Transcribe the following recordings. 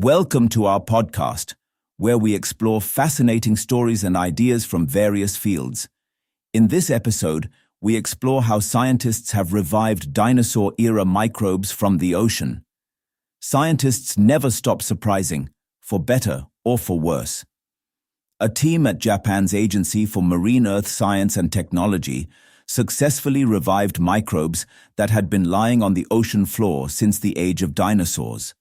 Welcome to our podcast, where we explore fascinating stories and ideas from various fields. In this episode, we explore how scientists have revived dinosaur-era microbes from the ocean. Scientists never stop surprising, for better or for worse. A team at Japan's Agency for Marine Earth Science and Technology successfully revived microbes that had been lying on the ocean floor since the age of dinosaurs.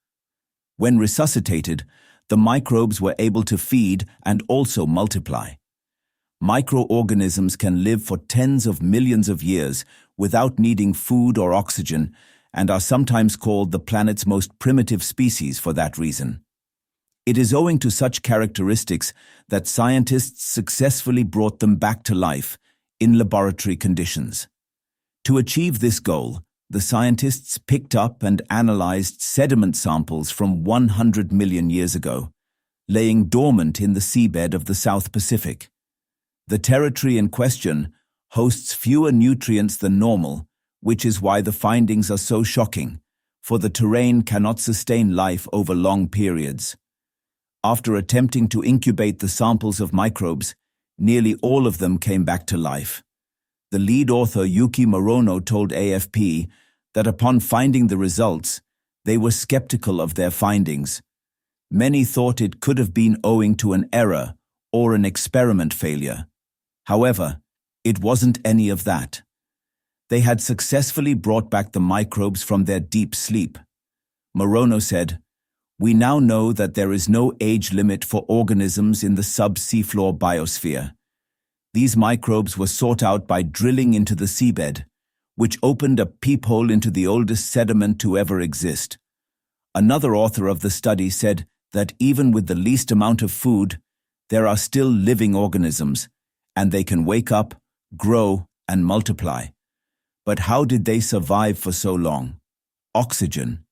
When resuscitated, the microbes were able to feed and also multiply. Microorganisms can live for tens of millions of years without needing food or oxygen and are sometimes called the planet's most primitive species for that reason. It is owing to such characteristics that scientists successfully brought them back to life in laboratory conditions. To achieve this goal, the scientists picked up and analyzed sediment samples from 100 million years ago, laying dormant in the seabed of the South Pacific. The territory in question hosts fewer nutrients than normal, which is why the findings are so shocking, for the terrain cannot sustain life over long periods. After attempting to incubate the samples of microbes, nearly all of them came back to life. The lead author Yuki Morono told AFP that upon finding the results, they were skeptical of their findings. Many thought it could have been owing to an error or an experiment failure. However, it wasn't any of that. They had successfully brought back the microbes from their deep sleep. Morono said, "We now know that there is no age limit for organisms in the sub-seafloor biosphere. These microbes were sought out by drilling into the seabed, which opened a peephole into the oldest sediment to ever exist." Another author of the study said that even with the least amount of food, there are still living organisms, and they can wake up, grow, and multiply. But how did they survive for so long? Oxygen.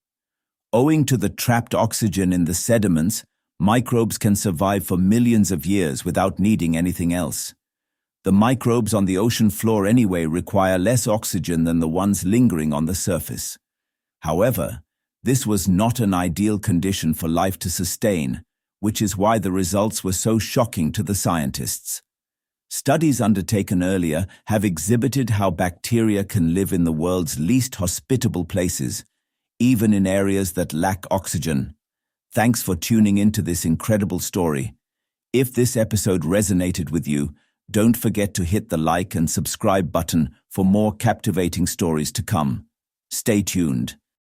Owing to the trapped oxygen in the sediments, microbes can survive for millions of years without needing anything else. The microbes on the ocean floor anyway require less oxygen than the ones lingering on the surface. However, this was not an ideal condition for life to sustain, which is why the results were so shocking to the scientists. Studies undertaken earlier have exhibited how bacteria can live in the world's least hospitable places, even in areas that lack oxygen. Thanks for tuning into this incredible story. If this episode resonated with you, don't forget to hit the like and subscribe button for more captivating stories to come. Stay tuned.